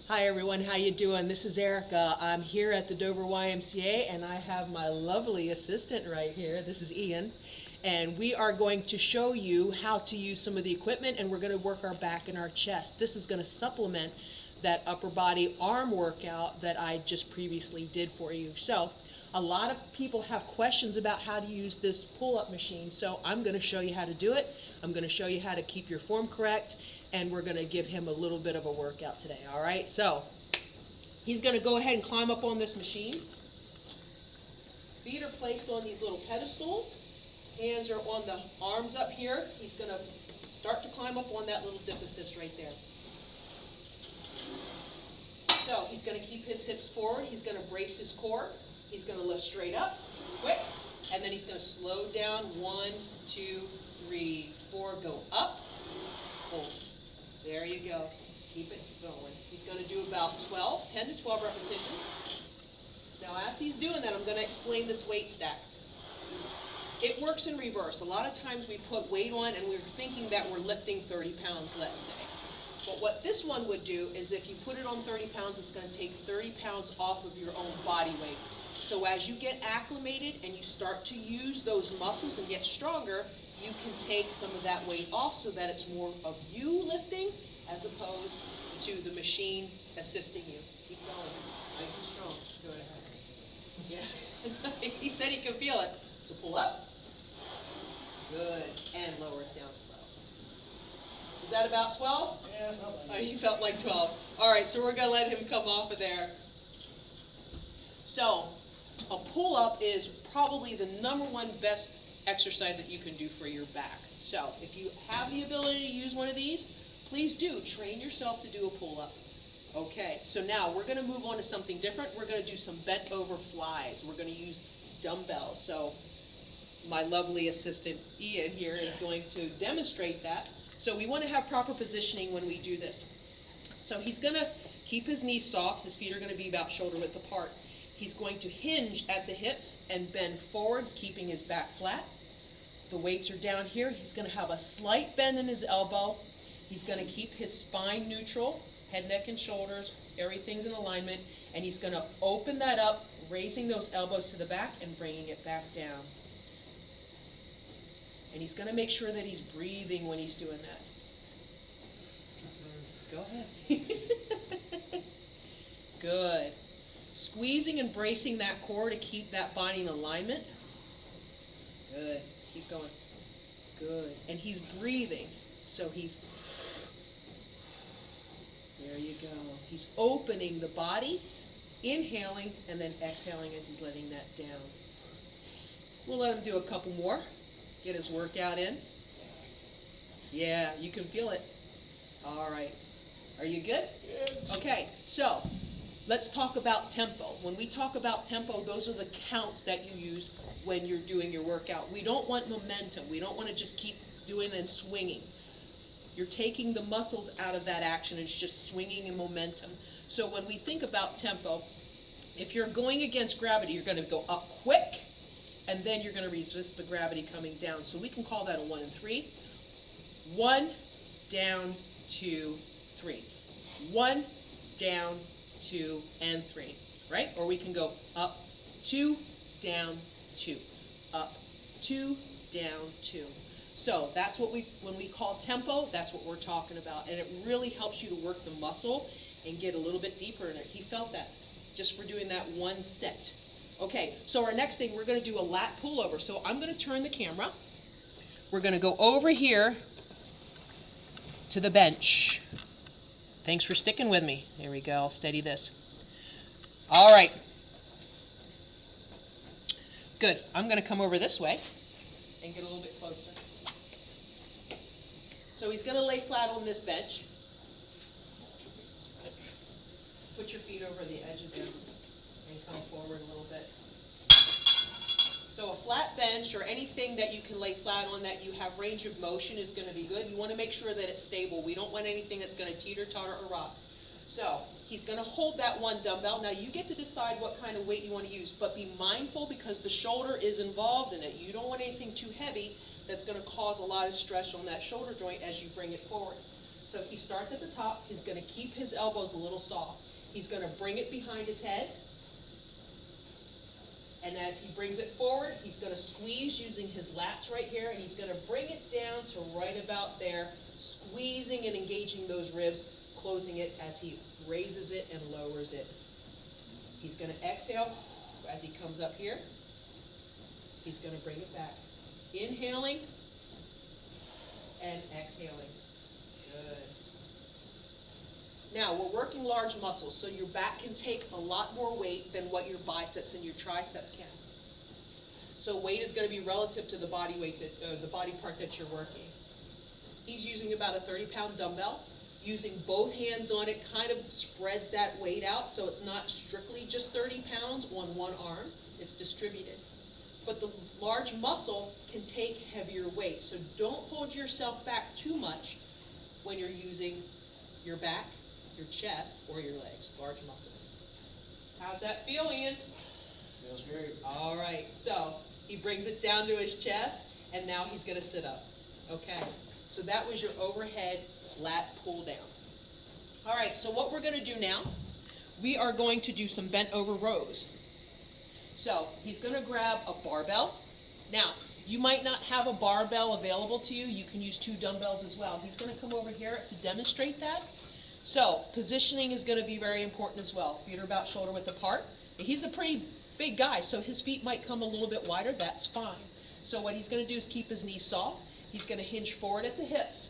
Hi everyone, how you doing? This is Erika. I'm here at the Dover YMCA and I have my lovely assistant right here. This is Ian. And we are going to show you how to use some of the equipment, and we're going to work our back and our chest. This is going to supplement that upper body arm workout that I just previously did for you. So a lot of people have questions about how to use this pull-up machine, so I'm going to show you how to do it. I'm going to show you how to keep your form correct, and we're going to give him a little bit of a workout today, all right? So he's going to go ahead and climb up on this machine. Feet are placed on these little pedestals. Hands are on the arms up here. He's going to start to climb up on that little dip assist right there. So he's going to keep his hips forward. He's going to brace his core. He's going to lift straight up, quick, and then he's going to slow down. 1, 2, 3, 4. Go up, hold. There you go. Keep it going. He's going to do about 10 to 12 repetitions. Now as he's doing that, I'm going to explain this weight stack. It works in reverse. A lot of times we put weight on and we're thinking that we're lifting 30 pounds, let's say. But what this one would do is if you put it on 30 pounds, it's going to take 30 pounds off of your own body weight. So as you get acclimated and you start to use those muscles and get stronger, you can take some of that weight off so that it's more of you lifting as opposed to the machine assisting you. Keep going. Nice and strong. Go ahead. Yeah. He said he could feel it. So pull up. Good. And lower it down slow. Is that about 12? Yeah, oh, you felt like 12. All right, so we're going to let him come off of there. So a pull-up is probably the #1 best exercise that you can do for your back. So if you have the ability to use one of these, please do. Train yourself to do a pull-up. Okay, so now we're going to move on to something different. We're going to do some bent over flies. We're going to use dumbbells. So my lovely assistant Ian here is going to demonstrate that. So we want to have proper positioning when we do this. So he's going to keep his knees soft. His feet are going to be about shoulder width apart. He's going to hinge at the hips and bend forwards, keeping his back flat. The weights are down here. He's going to have a slight bend in his elbow. He's going to keep his spine neutral, head, neck, and shoulders. Everything's in alignment. And he's going to open that up, raising those elbows to the back and bringing it back down. And he's going to make sure that he's breathing when he's doing that. Go ahead. Good. Squeezing and bracing that core to keep that body in alignment. Good. Keep going. Good. And he's breathing. So he's, there you go. He's opening the body, inhaling, and then exhaling as he's letting that down. We'll let him do a couple more. Get his workout in. Yeah, you can feel it. All right. Are you good? Yeah. Okay, so let's talk about tempo. When we talk about tempo, those are the counts that you use when you're doing your workout. We don't want momentum. We don't want to just keep doing and swinging. You're taking the muscles out of that action. It's just swinging and momentum. So when we think about tempo, if you're going against gravity, you're going to go up quick, and then you're going to resist the gravity coming down. So we can call that a 1 and 3. 1, down, 2, 3. 1, down, 2, and 3, right? Or we can go up, 2, down, 2, up, 2, down, 2. So that's what when we call tempo, that's what we're talking about. And it really helps you to work the muscle and get a little bit deeper in it. He felt that just for doing that one set. Okay, so our next thing, we're going to do a lat pullover. So I'm going to turn the camera. We're going to go over here to the bench. Thanks for sticking with me. There we go. I'll steady this. All right. Good. I'm going to come over this way and get a little bit closer. So he's going to lay flat on this bench. Put your feet over the edge of them and come forward a little bit. So a flat bench or anything that you can lay flat on that you have range of motion is going to be good. You want to make sure that it's stable. We don't want anything that's going to teeter-totter or rock. So he's going to hold that one dumbbell. Now you get to decide what kind of weight you want to use, but be mindful because the shoulder is involved in it. You don't want anything too heavy that's going to cause a lot of stress on that shoulder joint as you bring it forward. So he starts at the top. He's going to keep his elbows a little soft. He's going to bring it behind his head. And as he brings it forward, he's going to squeeze using his lats right here, and he's going to bring it down to right about there, squeezing and engaging those ribs, closing it as he raises it and lowers it. He's going to exhale as he comes up here. He's going to bring it back. Inhaling and exhaling. Good. Now, we're working large muscles, so your back can take a lot more weight than what your biceps and your triceps can. So weight is going to be relative to the body weight, the body part that you're working. He's using about a 30-pound dumbbell. Using both hands on it kind of spreads that weight out, so it's not strictly just 30 pounds on one arm. It's distributed. But the large muscle can take heavier weight, so don't hold yourself back too much when you're using your back, your chest, or your legs, large muscles. How's that feel, Ian? Feels great. All right, so he brings it down to his chest, and now he's going to sit up. Okay, so that was your overhead lat pull down. All right, so what we're going to do now, we are going to do some bent over rows. So he's going to grab a barbell. Now, you might not have a barbell available to you. You can use 2 dumbbells as well. He's going to come over here to demonstrate that. So positioning is going to be very important as well. Feet are about shoulder width apart. He's a pretty big guy, so his feet might come a little bit wider. That's fine. So what he's going to do is keep his knees soft. He's going to hinge forward at the hips.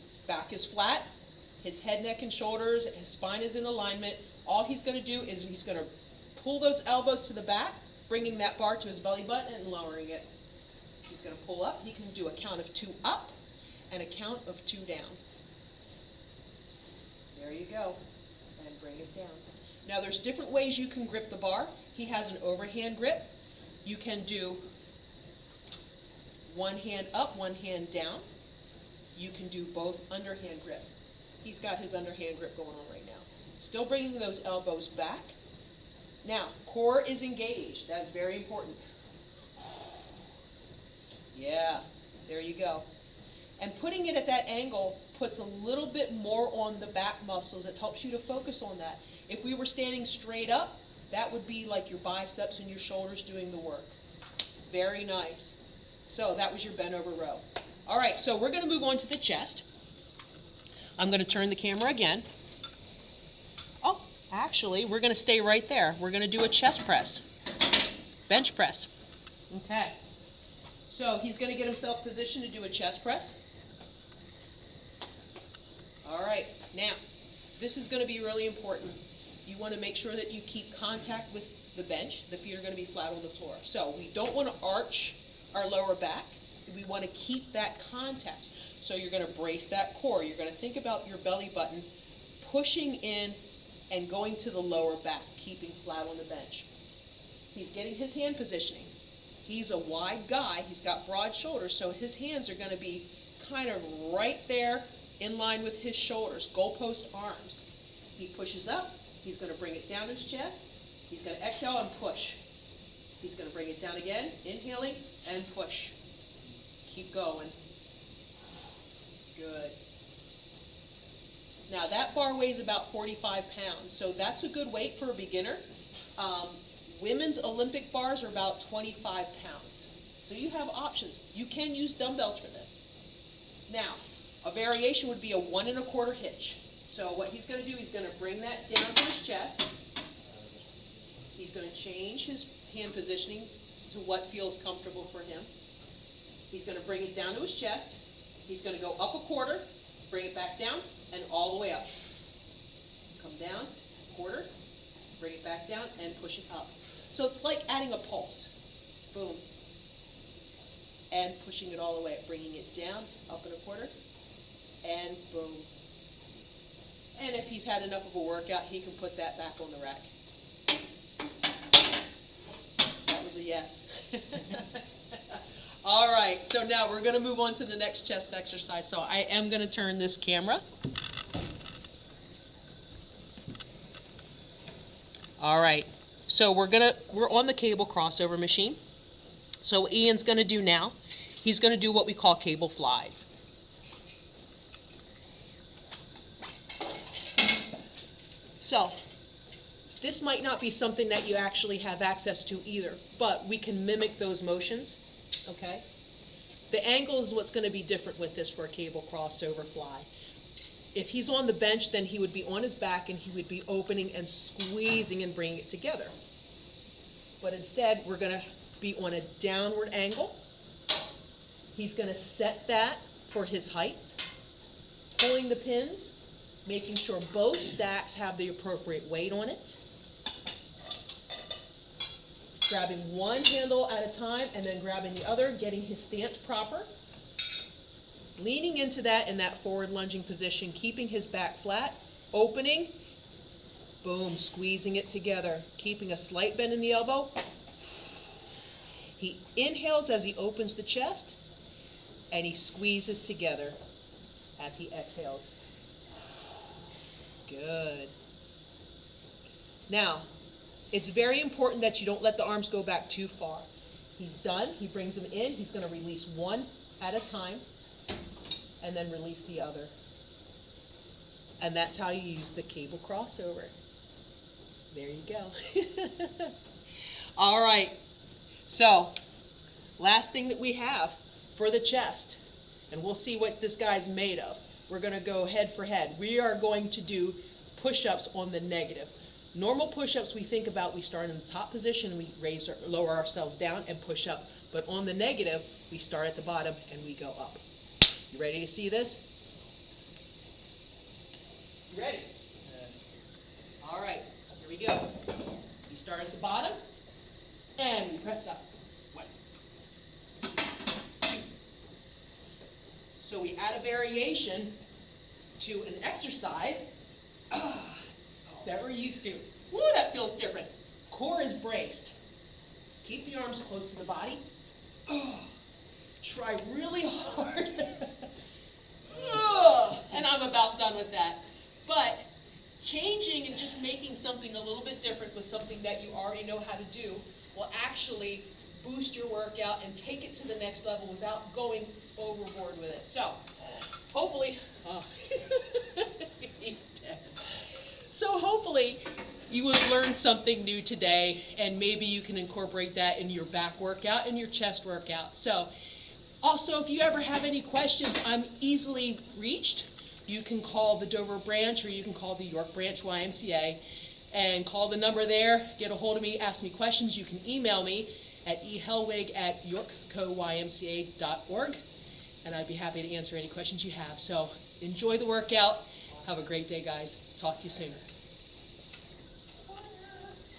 His back is flat. His head, neck, and shoulders, his spine is in alignment. All he's going to do is he's going to pull those elbows to the back, bringing that bar to his belly button and lowering it. He's going to pull up. He can do a count of 2 up and a count of 2 down. There you go. And bring it down. Now there's different ways you can grip the bar. He has an overhand grip. You can do one hand up, one hand down. You can do both underhand grip. He's got his underhand grip going on right now. Still bringing those elbows back. Now, core is engaged. That's very important. Yeah, there you go. And putting it at that angle puts a little bit more on the back muscles. It helps you to focus on that. If we were standing straight up, that would be like your biceps and your shoulders doing the work. Very nice. So that was your bent over row. All right, so we're going to move on to the chest. I'm going to turn the camera again. Oh, actually, we're going to stay right there. We're going to do a chest press, bench press. Okay. So he's going to get himself positioned to do a chest press. All right, now, this is going to be really important. You want to make sure that you keep contact with the bench. The feet are going to be flat on the floor. So we don't want to arch our lower back. We want to keep that contact. So you're going to brace that core. You're going to think about your belly button pushing in and going to the lower back, keeping flat on the bench. He's getting his hand positioning. He's a wide guy. He's got broad shoulders, so his hands are going to be kind of right there in line with his shoulders, goalpost arms. He pushes up. He's going to bring it down his chest. He's going to exhale and push. He's going to bring it down again, inhaling and push. Keep going. Good. Now that bar weighs about 45 pounds, so that's a good weight for a beginner. Women's Olympic bars are about 25 pounds. So you have options. You can use dumbbells for this. Now, a variation would be a 1 1/4 hitch. So what he's going to do, he's going to bring that down to his chest. He's going to change his hand positioning to what feels comfortable for him. He's going to bring it down to his chest. He's going to go up 1/4, bring it back down, and all the way up. Come down, 1/4, bring it back down, and push it up. So it's like adding a pulse. Boom. And pushing it all the way up, bringing it down, up 1/4, and boom. And if he's had enough of a workout, he can put that back on the rack. That was a yes. All right, so now we're going to move on to the next chest exercise. So I am going to turn this camera. All right, so we're on the cable crossover machine. So what Ian's going to do now, he's going to do what we call cable flies. So this might not be something that you actually have access to either, but we can mimic those motions, okay? The angle is what's going to be different with this for a cable crossover fly. If he's on the bench, then he would be on his back and he would be opening and squeezing and bringing it together. But instead, we're going to be on a downward angle. He's going to set that for his height, pulling the pins, making sure both stacks have the appropriate weight on it, grabbing one handle at a time and then grabbing the other, getting his stance proper, leaning into that in that forward lunging position, keeping his back flat, opening, boom, squeezing it together, keeping a slight bend in the elbow. He inhales as he opens the chest, and he squeezes together as he exhales. Good. Now, it's very important that you don't let the arms go back too far. He's done. He brings them in. He's going to release one at a time and then release the other. And that's how you use the cable crossover. There you go. All right. So, last thing that we have for the chest, and we'll see what this guy's made of. We're going to go head for head. We are going to do push-ups on the negative. Normal push-ups we think about, we start in the top position, we lower ourselves down and push up. But on the negative, we start at the bottom and we go up. You ready to see this? You ready? All right, here we go. We start at the bottom and we press up. 1, 2. So we add a variation to an exercise that we're used to. Woo, that feels different. Core is braced. Keep the arms close to the body. Try really hard. And I'm about done with that. But changing and just making something a little bit different with something that you already know how to do will actually boost your workout and take it to the next level without going overboard with it. So, hopefully, he's dead. So hopefully you will learn something new today, and maybe you can incorporate that in your back workout and your chest workout. So also, if you ever have any questions, I'm easily reached. You can call the Dover branch or you can call the York branch YMCA and call the number there, get a hold of me, ask me questions. You can email me at ehelwig@yorkcoymca.org, and I'd be happy to answer any questions you have. So enjoy the workout. Have a great day, guys. Talk to you soon.